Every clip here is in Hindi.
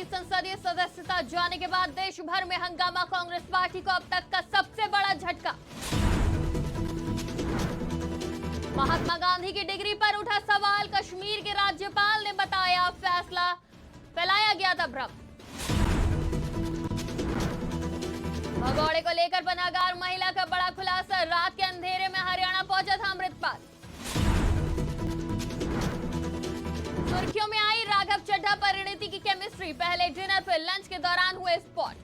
की संसदीय सदस्यता जाने के बाद देश भर में हंगामा। कांग्रेस पार्टी को अब तक का सबसे बड़ा झटका। महात्मा गांधी की डिग्री पर उठा सवाल। कश्मीर के राज्यपाल ने बताया फैसला फैलाया गया था भ्रम। भगौड़े को लेकर पनाहगार महिला का बड़ा खुलासा। रात के अंधेरे में हरियाणा पहुंचा था अमृतपाल। सुर्खियों में आई राघव चड्ढा परिणीति की केमिस्ट्री। पहले डिनर पर लंच के दौरान हुए स्पॉट।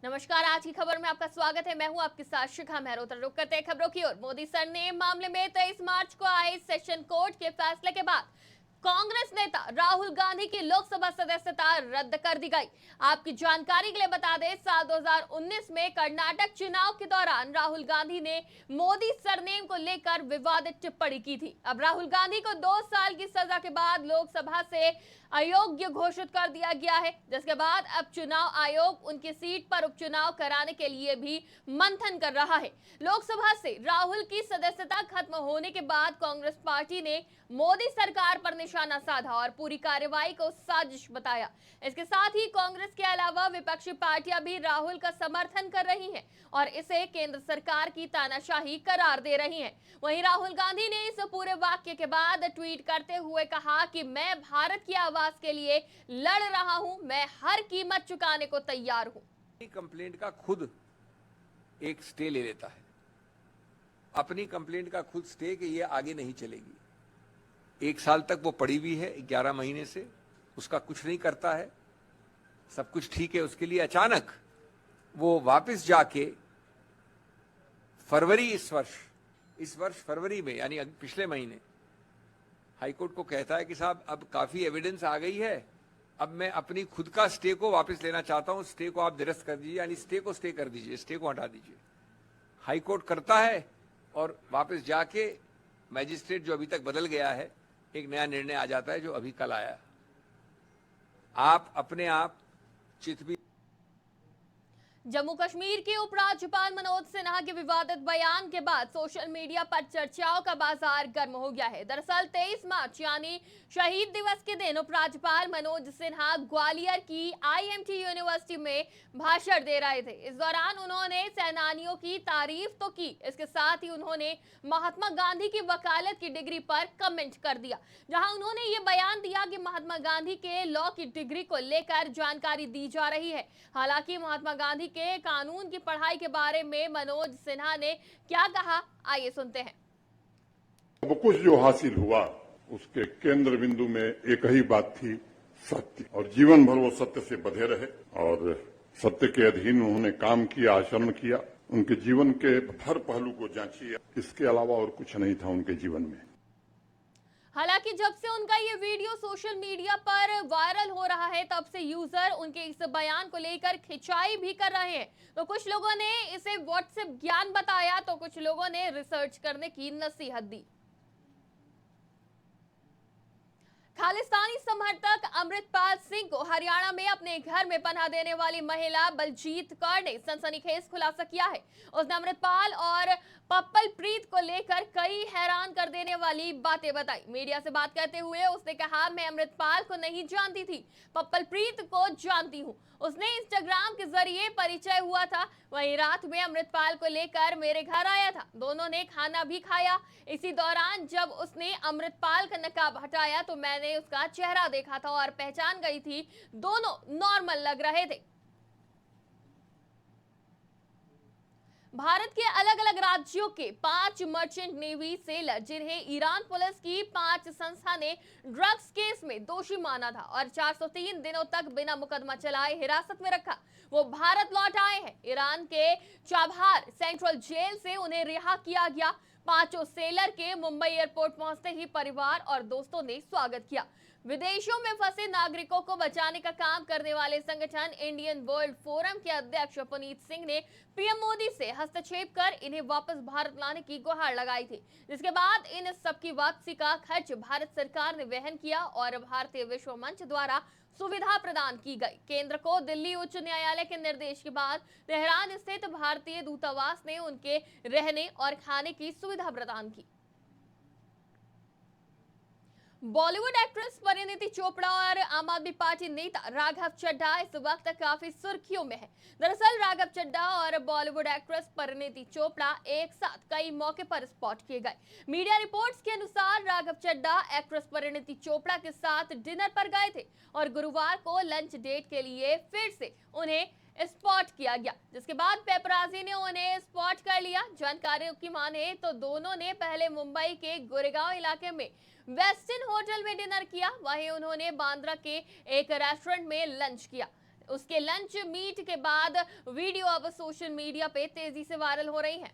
नमस्कार, आज की खबर में आपका स्वागत है। मैं हूं आपके साथ शिखा मेहरोत्रा। रुक करते हैं खबरों की ओर। मोदी सरनेम मामले में 23 मार्च को आए सेशन कोर्ट के फैसले के बाद कांग्रेस नेता राहुल गांधी की लोकसभा सदस्यता रद्द कर दी गई। आपकी जानकारी के लिए बता दें, साल 2019 में कर्नाटक चुनाव के दौरान राहुल गांधी ने मोदी सरनेम को लेकर विवादित टिप्पणी की थी। अब राहुल गांधी को 2 साल की सजा के बाद लोकसभा से अयोग्य घोषित कर दिया गया है, जिसके बाद अब चुनाव आयोग उनकी सीट पर उपचुनाव कराने के लिए भी मंथन कर रहा है। लोकसभा से राहुल की सदस्यता खत्म होने के बाद कांग्रेस पार्टी ने मोदी सरकार पर निशाना साधा और पूरी कार्रवाई को साजिश बताया। इसके साथ ही कांग्रेस के अलावा विपक्षी पार्टियां भी राहुल का समर्थन कर रही हैं और इसे केंद्र सरकार की तानाशाही करार दे रही हैं। वहीं राहुल गांधी ने इस पूरे वाक्य के बाद ट्वीट करते हुए कहा कि मैं भारत की आवाज के लिए लड़ रहा हूं, मैं हर कीमत चुकाने को तैयार हूं। कंप्लेंट का खुद एक स्टे ले लेता है, अपनी कंप्लेंट का खुद स्टे कि ये आगे नहीं चलेगी। 1 साल तक वो पड़ी हुई है, 11 महीने से उसका कुछ नहीं करता है, सब कुछ ठीक है उसके लिए। अचानक वो वापस जाके फरवरी इस वर्ष फरवरी में, यानी पिछले महीने, हाईकोर्ट को कहता है कि साहब अब काफी एविडेंस आ गई है, अब मैं अपनी खुद का स्टे को वापस लेना चाहता हूं, स्टे को आप निरस्त कर दीजिए, यानी स्टे को स्टे कर दीजिए, स्टे को हटा दीजिए। हाईकोर्ट करता है और वापस जाके मैजिस्ट्रेट, जो अभी तक बदल गया है, एक नया निर्णय आ जाता है जो अभी कल आया। आप अपने आप चित भी। जम्मू कश्मीर के उपराज्यपाल मनोज सिन्हा के विवादित बयान के बाद सोशल मीडिया पर चर्चाओं का बाजार गर्म हो गया है। दरअसल 23 मार्च यानी शहीद दिवस के दिन उपराज्यपाल मनोज सिन्हा ग्वालियर की आईएमटी यूनिवर्सिटी में भाषण दे रहे थे। इस दौरान उन्होंने सेनानियों की तारीफ तो की, इसके साथ ही उन्होंने महात्मा गांधी की वकालत की डिग्री पर कमेंट कर दिया, जहां उन्होंने ये बयान दिया कि महात्मा गांधी के लॉ की डिग्री को लेकर जानकारी दी जा रही है। हालांकि महात्मा गांधी के कानून की पढ़ाई के बारे में मनोज सिन्हा ने क्या कहा, आइए सुनते हैं। अब कुछ जो हासिल हुआ उसके केंद्र बिंदु में एक ही बात थी, सत्य, और जीवन भर वो सत्य से बंधे रहे और सत्य के अधीन उन्होंने काम किया, आचरण किया। उनके जीवन के हर पहलू को जांचिए, इसके अलावा और कुछ नहीं था उनके जीवन में। हालांकि जब से उनका ये वीडियो सोशल मीडिया पर वायरल हो रहा है, तब से यूजर उनके इस बयान को लेकर खिंचाई भी कर रहे हैं। तो कुछ लोगों ने इसे व्हाट्सएप ज्ञान बताया, तो कुछ लोगों ने रिसर्च करने की नसीहत दी। खालिस्तानी समर्थक अमृतपाल सिंह को हरियाणा में अपने घर में पनाह देने वाली महिला बलजीत कौर ने सनसनीखेज खुलासा किया है। उसने अमृतपाल और पप्पल प्रीत को लेकर कई हैरान कर देने वाली बातें बताई। मीडिया से बात करते हुए उसने कहा, मैं अमृतपाल को नहीं जानती थी, पप्पल प्रीत को जानती हूँ। उसने इंस्टाग्राम के जरिए परिचय हुआ था। वहीं रात में अमृतपाल को लेकर मेरे घर आया था, दोनों ने खाना भी खाया। इसी दौरान जब उसने अमृतपाल का नकाब हटाया तो मैंने उसका चेहरा देखा था और पहचान गई थी, दोनों नॉर्मल लग रहे थे। भारत के अलग अलग राज्यों के 5 मर्चेंट नेवी सेलर, जिन्हें ईरान पुलिस की 5 संस्था ने ड्रग्स केस में दोषी माना था और 403 दिनों तक बिना मुकदमा चलाए हिरासत में रखा, वो भारत लौट आए हैं। ईरान के चाबहार सेंट्रल जेल से उन्हें रिहा किया गया। 5 सेलर के मुंबई एयरपोर्ट पहुंचते ही परिवार और दोस्तों ने स्वागत किया। विदेशों में फंसे नागरिकों को बचाने का काम करने वाले संगठन इंडियन वर्ल्ड फोरम के अध्यक्ष पुनीत सिंह ने पीएम मोदी से हस्तक्षेप कर इन्हें वापस भारत लाने की गुहार लगाई थी, जिसके बाद इन सबकी वापसी का खर्च भारत सरकार ने वहन किया और भारतीय विश्व मंच द्वारा सुविधा प्रदान की गई। केंद्र को दिल्ली उच्च न्यायालय के निर्देश के बाद तेहरान स्थित भारतीय दूतावास ने उनके रहने और खाने की सुविधा प्रदान की। बॉलीवुड एक्ट्रेस परिणीति चोपड़ा और आम आदमी पार्टी नेता राघव चड्ढा इस वक्त काफी सुर्खियों में है। दरअसल राघव चड्ढा और बॉलीवुड एक्ट्रेस परिणीति चोपड़ा एक साथ कई मौके पर स्पॉट किए गए। मीडिया रिपोर्ट्स के अनुसार राघव चड्ढा एक्ट्रेस परिणीति चोपड़ा के साथ डिनर पर गए थे और गुरुवार को लंच डेट के लिए फिर से उन्हें स्पॉट किया गया, जिसके बाद पेपराजी ने उन्हें स्पॉट कर लिया। जानकारियों की माने तो दोनों ने पहले मुंबई के गोरेगांव इलाके में वेस्टर्न होटल में डिनर किया, वहीं उन्होंने बांद्रा के एक रेस्टोरेंट में लंच किया। उसके लंच मीट के बाद वीडियो अब सोशल मीडिया पे तेजी से वायरल हो रही है।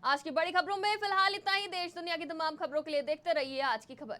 आज की बड़ी खबरों में फिलहाल इतना ही। देश दुनिया की तमाम खबरों के लिए देखते रहिए आज की खबर।